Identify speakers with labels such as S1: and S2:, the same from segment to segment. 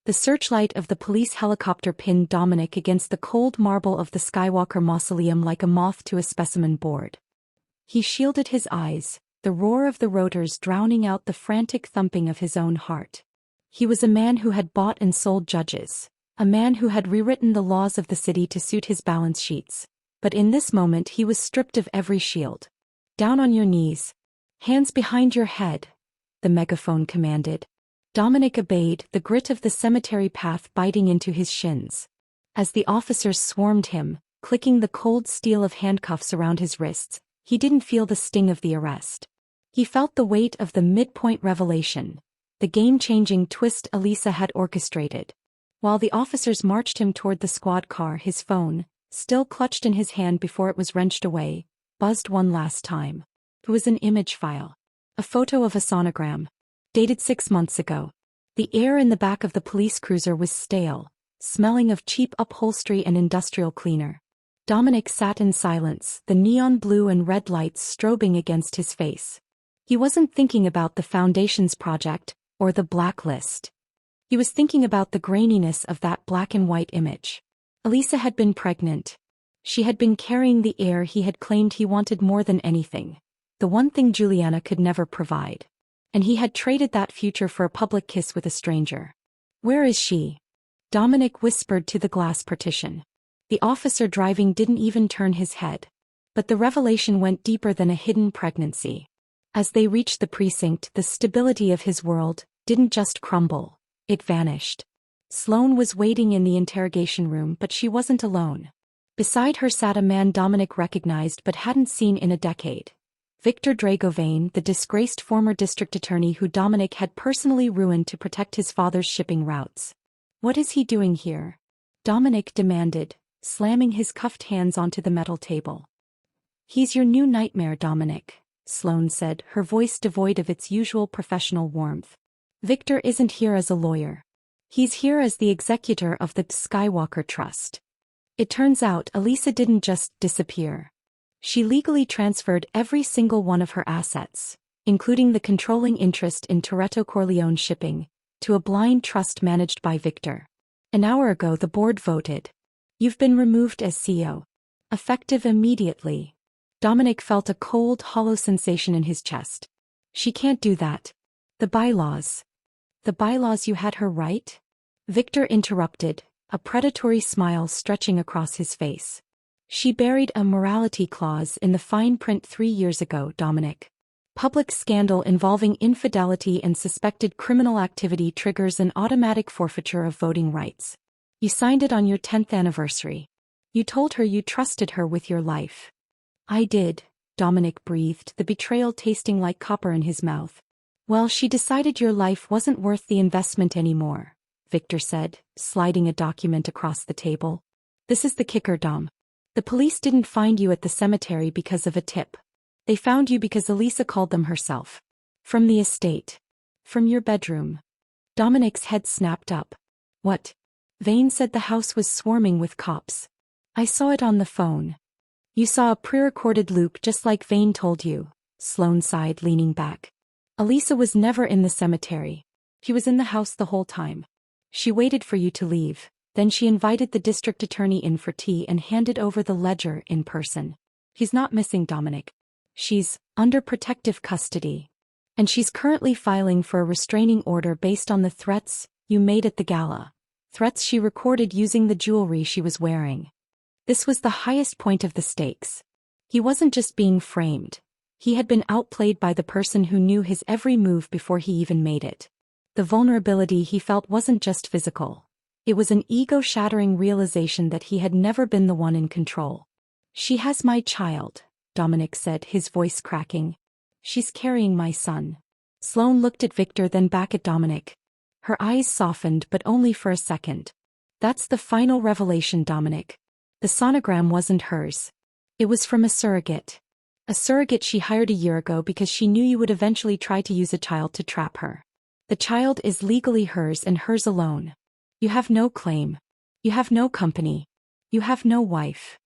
S1: The searchlight of the police helicopter pinned Dominic against the cold marble of the Skywalker mausoleum like a moth to a specimen board. He shielded his eyes, the roar of the rotors drowning out the frantic thumping of his own heart. He was a man who had bought and sold judges, a man who had rewritten the laws of the city to suit his balance sheets. But in this moment he was stripped of every shield. "Down on your knees. Hands behind your head," the megaphone commanded. Dominic obeyed, the grit of the cemetery path biting into his shins. As the officers swarmed him, clicking the cold steel of handcuffs around his wrists, he didn't feel the sting of the arrest. He felt the weight of the midpoint revelation, the game-changing twist Elisa had orchestrated. While the officers marched him toward the squad car, his phone, still clutched in his hand before it was wrenched away, buzzed one last time. It was an image file. A photo of a sonogram. Dated 6 months ago. The air in the back of the police cruiser was stale, smelling of cheap upholstery and industrial cleaner. Dominic sat in silence, the neon blue and red lights strobing against his face. He wasn't thinking about the Foundation's project, or the blacklist. He was thinking about the graininess of that black and white image. Elisa had been pregnant. She had been carrying the heir he had claimed he wanted more than anything. The one thing Juliana could never provide. And he had traded that future for a public kiss with a stranger. "Where is she?" Dominic whispered to the glass partition. The officer driving didn't even turn his head. But the revelation went deeper than a hidden pregnancy. As they reached the precinct, the stability of his world didn't just crumble, it vanished. Sloane was waiting in the interrogation room, but she wasn't alone. Beside her sat a man Dominic recognized but hadn't seen in a decade. Victor Dragovane, the disgraced former district attorney who Dominic had personally ruined to protect his father's shipping routes. "What is he doing here?" Dominic demanded, slamming his cuffed hands onto the metal table. "He's your new nightmare, Dominic," Sloane said, her voice devoid of its usual professional warmth. "Victor isn't here as a lawyer. He's here as the executor of the Skywalker Trust." It turns out Elisa didn't just disappear. She legally transferred every single one of her assets, including the controlling interest in Toretto Corleone Shipping, to a blind trust managed by Victor. An hour ago the board voted. "You've been removed as CEO. Effective immediately." Dominic felt a cold, hollow sensation in his chest. "She can't do that. The bylaws." "The bylaws, you had her right?" Victor interrupted, a predatory smile stretching across his face. "She buried a morality clause in the fine print 3 years ago, Dominic. Public scandal involving infidelity and suspected criminal activity triggers an automatic forfeiture of voting rights. You signed it on your 10th anniversary. You told her you trusted her with your life." "I did," Dominic breathed, the betrayal tasting like copper in his mouth. "Well, she decided your life wasn't worth the investment anymore," Victor said, sliding a document across the table. "This is the kicker, Dom. The police didn't find you at the cemetery because of a tip. They found you because Elisa called them herself. From the estate. From your bedroom." Dominic's head snapped up. "What?" Vane said the house was swarming with cops. "I saw it on the phone." "You saw a pre-recorded loop just like Vane told you," Sloane sighed, leaning back. "Elisa was never in the cemetery. She was in the house the whole time. She waited for you to leave. Then she invited the district attorney in for tea and handed over the ledger in person. She's not missing, Dominic. She's under protective custody. And she's currently filing for a restraining order based on the threats you made at the gala. Threats she recorded using the jewelry she was wearing. This was the highest point of the stakes. He wasn't just being framed. He had been outplayed by the person who knew his every move before he even made it. The vulnerability he felt wasn't just physical. It was an ego-shattering realization that he had never been the one in control. "She has my child," Dominic said, his voice cracking. "She's carrying my son." Sloane looked at Victor, then back at Dominic. Her eyes softened, but only for a second. "That's the final revelation, Dominic. The sonogram wasn't hers. It was from a surrogate. A surrogate she hired a year ago because she knew you would eventually try to use a child to trap her. The child is legally hers and hers alone. You have no claim. You have no company. You have no wife."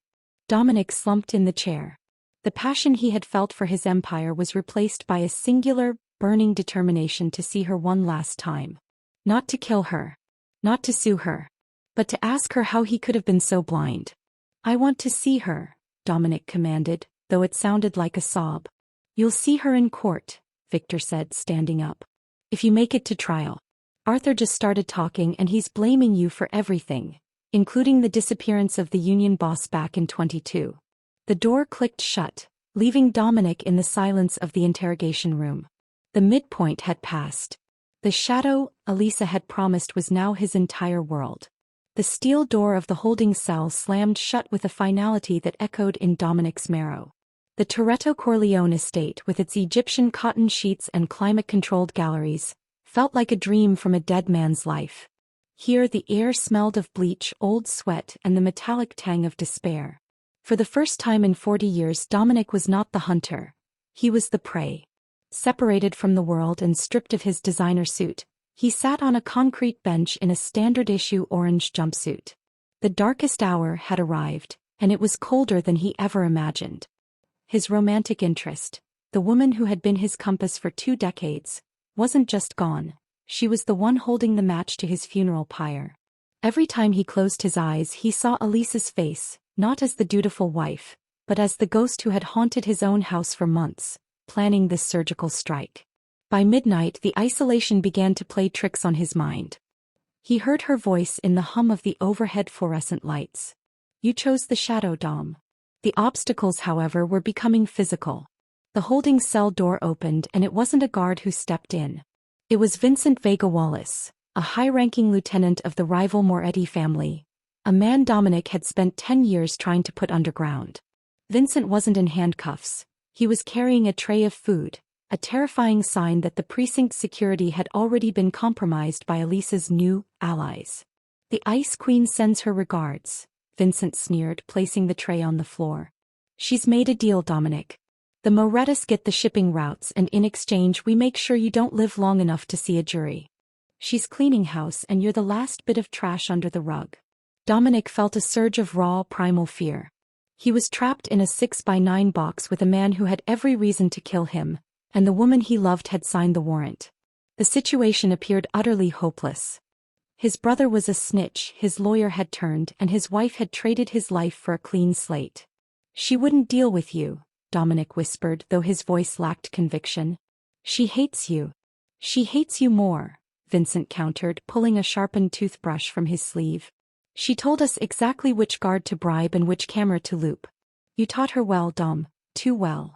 S1: Dominic slumped in the chair. The passion he had felt for his empire was replaced by a singular, burning determination to see her one last time. Not to kill her. Not to sue her, but to ask her how he could have been so blind. I want to see her, Dominic commanded, though it sounded like a sob. You'll see her in court, Victor said, standing up. If you make it to trial. Arthur just started talking and he's blaming you for everything, including the disappearance of the union boss back in 22. The door clicked shut, leaving Dominic in the silence of the interrogation room. The midpoint had passed. The shadow Elisa had promised was now his entire world. The steel door of the holding cell slammed shut with a finality that echoed in Dominic's marrow. The Toretto Corleone estate, with its Egyptian cotton sheets and climate-controlled galleries, felt like a dream from a dead man's life. Here the air smelled of bleach, old sweat, and the metallic tang of despair. For the first time in 40 years, Dominic was not the hunter. He was the prey. Separated from the world and stripped of his designer suit, he sat on a concrete bench in a standard-issue orange jumpsuit. The darkest hour had arrived, and it was colder than he ever imagined. His romantic interest, the woman who had been his compass for 2 decades, wasn't just gone. She was the one holding the match to his funeral pyre. Every time he closed his eyes, he saw Elisa's face, not as the dutiful wife, but as the ghost who had haunted his own house for months, planning this surgical strike. By midnight, the isolation began to play tricks on his mind. He heard her voice in the hum of the overhead fluorescent lights. You chose the shadow, Dom. The obstacles, however, were becoming physical. The holding cell door opened and it wasn't a guard who stepped in. It was Vincent Vega Wallace, a high-ranking lieutenant of the rival Moretti family, a man Dominic had spent 10 years trying to put underground. Vincent wasn't in handcuffs. He was carrying a tray of food, a terrifying sign that the precinct's security had already been compromised by Elisa's new allies. The Ice Queen sends her regards, Vincent sneered, placing the tray on the floor. She's made a deal, Dominic. The Morettis get the shipping routes and in exchange we make sure you don't live long enough to see a jury. She's cleaning house and you're the last bit of trash under the rug. Dominic felt a surge of raw, primal fear. He was trapped in a 6x9 box with a man who had every reason to kill him, and the woman he loved had signed the warrant. The situation appeared utterly hopeless. His brother was a snitch, his lawyer had turned, and his wife had traded his life for a clean slate. She wouldn't deal with you, Dominic whispered, though his voice lacked conviction. She hates you. She hates you more, Vincent countered, pulling a sharpened toothbrush from his sleeve. She told us exactly which guard to bribe and which camera to loop. You taught her well, Dom, too well.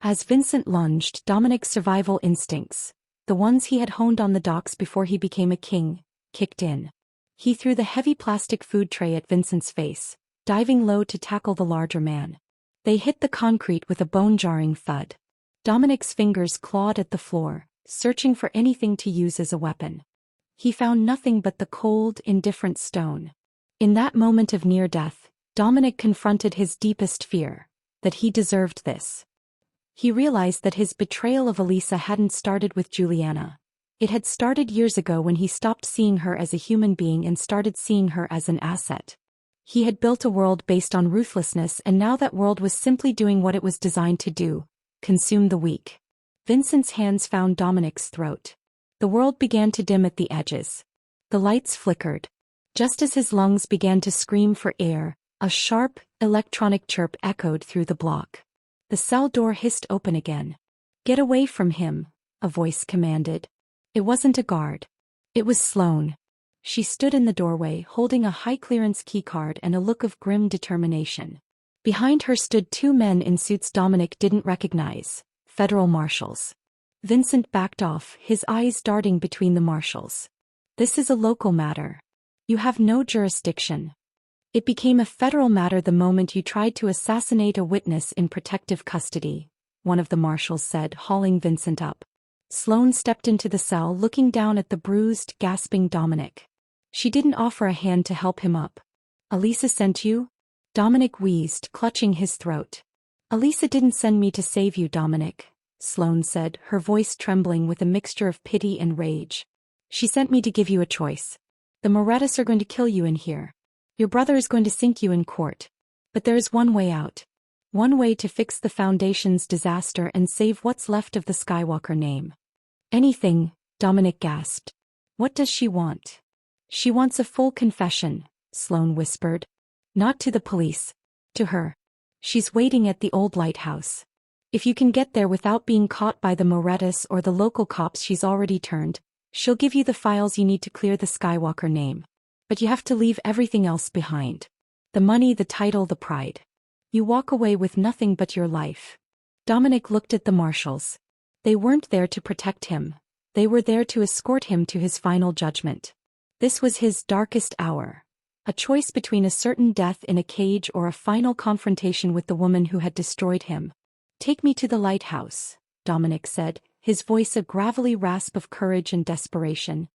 S1: As Vincent lunged, Dominic's survival instincts, the ones he had honed on the docks before he became a king, kicked in. He threw the heavy plastic food tray at Vincent's face, diving low to tackle the larger man. They hit the concrete with a bone-jarring thud. Dominic's fingers clawed at the floor, searching for anything to use as a weapon. He found nothing but the cold, indifferent stone. In that moment of near death, Dominic confronted his deepest fear, that he deserved this. He realized that his betrayal of Elisa hadn't started with Juliana. It had started years ago when he stopped seeing her as a human being and started seeing her as an asset. He had built a world based on ruthlessness, and now that world was simply doing what it was designed to do: consume the weak. Vincent's hands found Dominic's throat. The world began to dim at the edges. The lights flickered. Just as his lungs began to scream for air, a sharp, electronic chirp echoed through the block. The cell door hissed open again. Get away from him, a voice commanded. It wasn't a guard. It was Sloane. She stood in the doorway, holding a high-clearance keycard and a look of grim determination. Behind her stood 2 men in suits Dominic didn't recognize, federal marshals. Vincent backed off, his eyes darting between the marshals. This is a local matter. You have no jurisdiction. It became a federal matter the moment you tried to assassinate a witness in protective custody, one of the marshals said, hauling Vincent up. Sloane stepped into the cell, looking down at the bruised, gasping Dominic. She didn't offer a hand to help him up. Elisa sent you? Dominic wheezed, clutching his throat. Elisa didn't send me to save you, Dominic, Sloane said, her voice trembling with a mixture of pity and rage. She sent me to give you a choice. The Morettis are going to kill you in here. Your brother is going to sink you in court. But there is one way out. One way to fix the Foundation's disaster and save what's left of the Skywalker name. Anything, Dominic gasped. What does she want? She wants a full confession, Sloane whispered. Not to the police. To her. She's waiting at the old lighthouse. If you can get there without being caught by the Morettas or the local cops she's already turned, she'll give you the files you need to clear the Skywalker name. But you have to leave everything else behind. The money, the title, the pride. You walk away with nothing but your life. Dominic looked at the marshals. They weren't there to protect him. They were there to escort him to his final judgment. This was his darkest hour. A choice between a certain death in a cage or a final confrontation with the woman who had destroyed him. Take me to the lighthouse, Dominic said, his voice a gravelly rasp of courage and desperation.